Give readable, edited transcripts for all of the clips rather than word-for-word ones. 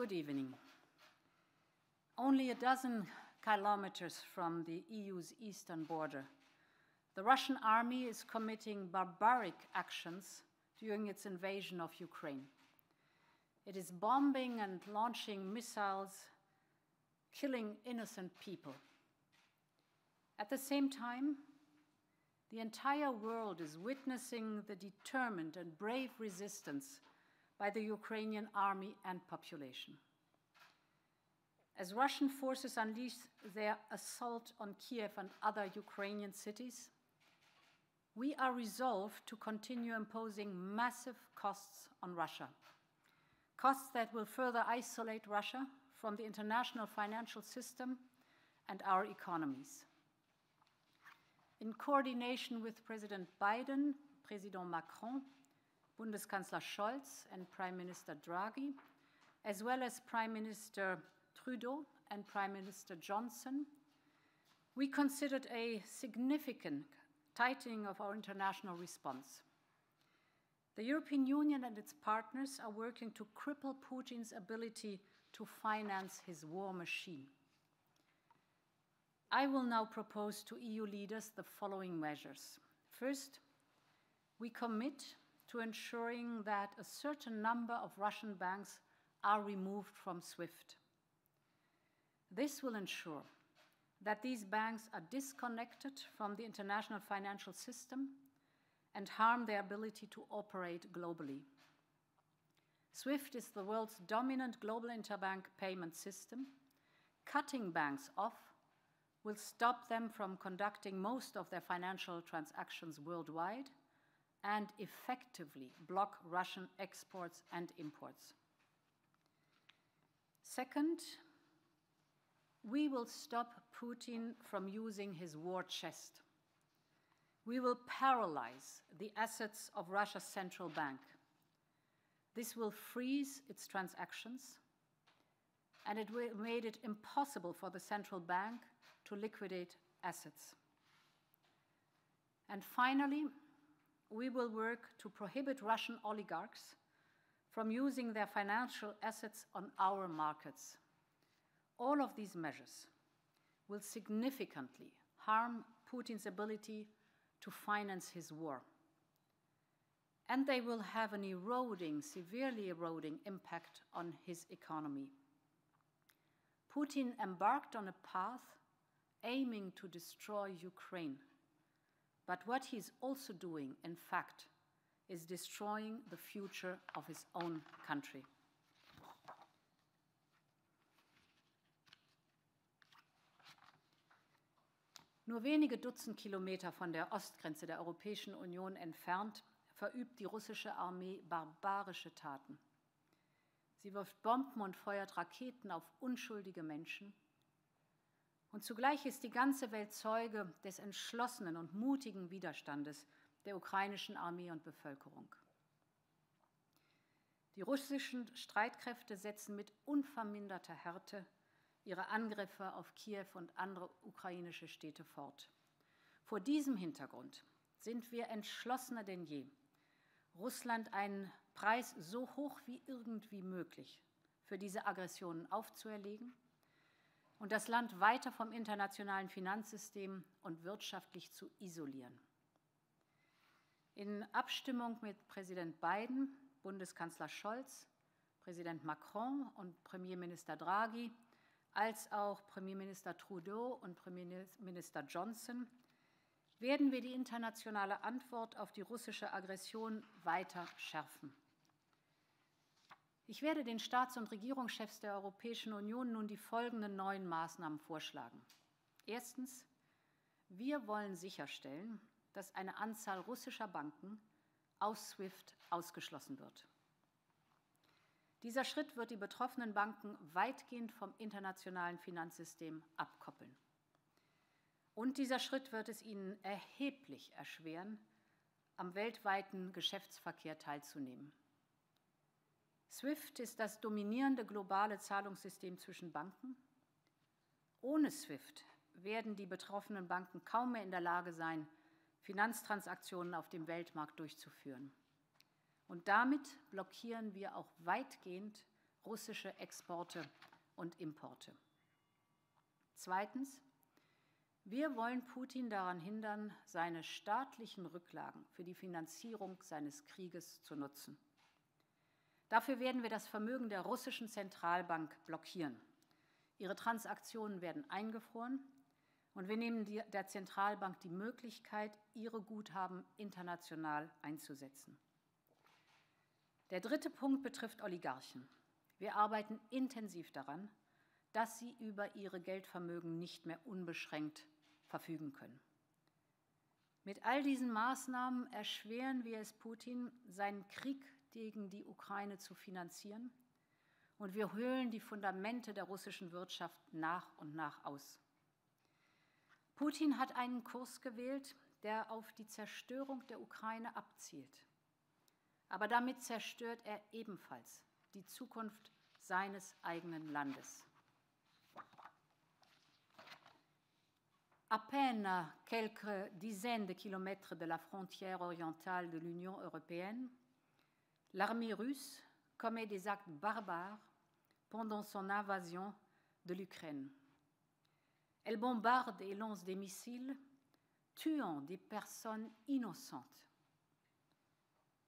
Good evening. Only a dozen kilometers from the EU's eastern border, the Russian army is committing barbaric actions during its invasion of Ukraine. It is bombing and launching missiles, killing innocent people. At the same time, the entire world is witnessing the determined and brave resistance by the Ukrainian army and population. As Russian forces unleash their assault on Kiev and other Ukrainian cities, we are resolved to continue imposing massive costs on Russia, costs that will further isolate Russia from the international financial system and our economies. In coordination with President Biden, President Macron, Bundeskanzler Scholz, and Prime Minister Draghi, as well as Prime Minister Trudeau and Prime Minister Johnson, we considered a significant tightening of our international response. The European Union and its partners are working to cripple Putin's ability to finance his war machine. I will now propose to EU leaders the following measures. First, we commit to ensuring that a certain number of Russian banks are removed from SWIFT. This will ensure that these banks are disconnected from the international financial system and harm their ability to operate globally. SWIFT is the world's dominant global interbank payment system. Cutting banks off will stop them from conducting most of their financial transactions worldwide and effectively block Russian exports and imports. Second, we will stop Putin from using his war chest. We will paralyze the assets of Russia's central bank. This will freeze its transactions, and it made it impossible for the central bank to liquidate assets. And finally, we will work to prohibit Russian oligarchs from using their financial assets on our markets. All of these measures will significantly harm Putin's ability to finance his war. And they will have an eroding, severely eroding impact on his economy. Putin embarked on a path aiming to destroy Ukraine. But what he's also doing, in fact, is destroying the future of his own country. Nur wenige Dutzend Kilometer von der Ostgrenze der Europäischen Union entfernt verübt die russische Armee barbarische Taten. Sie wirft Bomben und feuert Raketen auf unschuldige Menschen. Und zugleich ist die ganze Welt Zeuge des entschlossenen und mutigen Widerstandes der ukrainischen Armee und Bevölkerung. Die russischen Streitkräfte setzen mit unverminderter Härte ihre Angriffe auf Kiew und andere ukrainische Städte fort. Vor diesem Hintergrund sind wir entschlossener denn je, Russland einen Preis so hoch wie irgendwie möglich für diese Aggressionen aufzuerlegen und das Land weiter vom internationalen Finanzsystem und wirtschaftlich zu isolieren. In Abstimmung mit Präsident Biden, Bundeskanzler Scholz, Präsident Macron und Premierminister Draghi, als auch Premierminister Trudeau und Premierminister Johnson, werden wir die internationale Antwort auf die russische Aggression weiter schärfen. Ich werde den Staats- und Regierungschefs der Europäischen Union nun die folgenden 9 Maßnahmen vorschlagen. Erstens, wir wollen sicherstellen, dass eine Anzahl russischer Banken aus SWIFT ausgeschlossen wird. Dieser Schritt wird die betroffenen Banken weitgehend vom internationalen Finanzsystem abkoppeln. Und dieser Schritt wird es ihnen erheblich erschweren, am weltweiten Geschäftsverkehr teilzunehmen. SWIFT ist das dominierende globale Zahlungssystem zwischen Banken. Ohne SWIFT werden die betroffenen Banken kaum mehr in der Lage sein, Finanztransaktionen auf dem Weltmarkt durchzuführen. Und damit blockieren wir auch weitgehend russische Exporte und Importe. Zweitens, wir wollen Putin daran hindern, seine staatlichen Rücklagen für die Finanzierung seines Krieges zu nutzen. Dafür werden wir das Vermögen der russischen Zentralbank blockieren. Ihre Transaktionen werden eingefroren und wir nehmen der Zentralbank die Möglichkeit, ihre Guthaben international einzusetzen. Der dritte Punkt betrifft Oligarchen. Wir arbeiten intensiv daran, dass sie über ihre Geldvermögen nicht mehr unbeschränkt verfügen können. Mit all diesen Maßnahmen erschweren wir es Putin, seinen Krieg gegen die Ukraine zu finanzieren, und wir höhlen die Fundamente der russischen Wirtschaft nach und nach aus. Putin hat einen Kurs gewählt, der auf die Zerstörung der Ukraine abzielt. Aber damit zerstört er ebenfalls die Zukunft seines eigenen Landes. À peine à quelques dizaines de kilomètres de la frontière orientale de l'Union européenne, l'armée russe commet des actes barbares pendant son invasion de l'Ukraine. Elle bombarde et lance des missiles, tuant des personnes innocentes.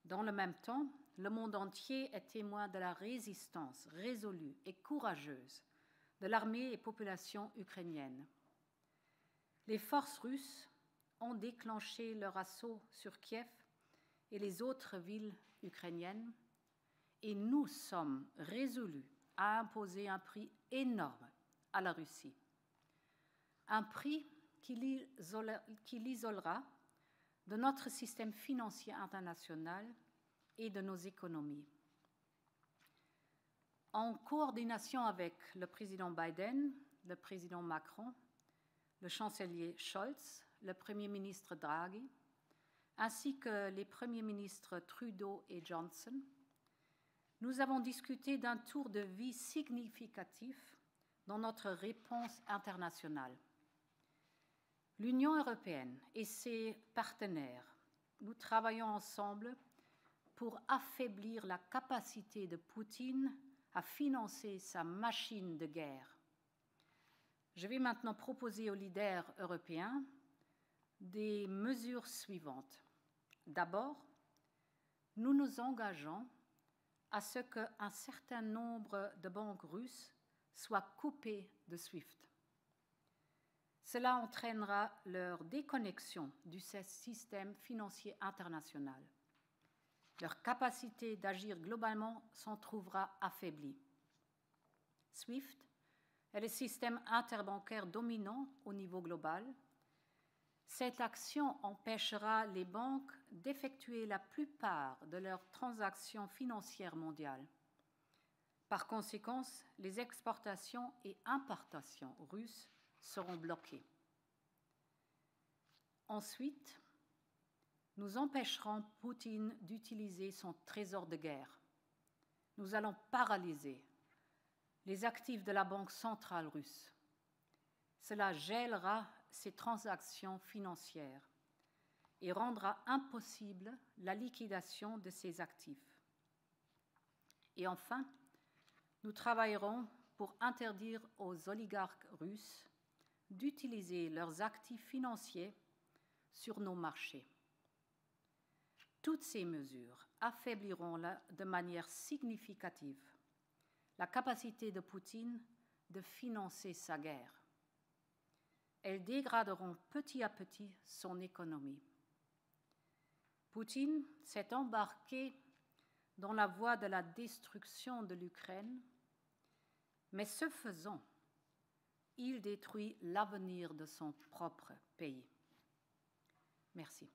Dans le même temps, le monde entier est témoin de la résistance résolue et courageuse de l'armée et population ukrainienne. Les forces russes ont déclenché leur assaut sur Kiev et les autres villes ukrainiennes, et nous sommes résolus à imposer un prix énorme à la Russie. Un prix qui l'isolera de notre système financier international et de nos économies. En coordination avec le président Biden, le président Macron, le chancelier Scholz, le Premier ministre Draghi, ainsi que les premiers ministres Trudeau et Johnson, nous avons discuté d'un tour de vie significatif dans notre réponse internationale. L'Union européenne et ses partenaires, nous travaillons ensemble pour affaiblir la capacité de Poutine à financer sa machine de guerre. Je vais maintenant proposer aux leaders européens des mesures suivantes. D'abord, nous nous engageons à ce qu'un certain nombre de banques russes soient coupées de SWIFT. Cela entraînera leur déconnexion du système financier international. Leur capacité d'agir globalement s'en trouvera affaiblie. SWIFT est le système interbancaire dominant au niveau global. Cette action empêchera les banques d'effectuer la plupart de leurs transactions financières mondiales. Par conséquent, les exportations et importations russes seront bloquées. Ensuite, nous empêcherons Poutine d'utiliser son trésor de guerre. Nous allons paralyser les actifs de la Banque centrale russe. Cela gèlera ses transactions financières et rendra impossible la liquidation de ses actifs. Et enfin, nous travaillerons pour interdire aux oligarques russes d'utiliser leurs actifs financiers sur nos marchés. Toutes ces mesures affaibliront de manière significative la capacité de Poutine de financer sa guerre. Elles dégraderont petit à petit son économie. Poutine s'est embarqué dans la voie de la destruction de l'Ukraine, mais ce faisant, il détruit l'avenir de son propre pays. Merci.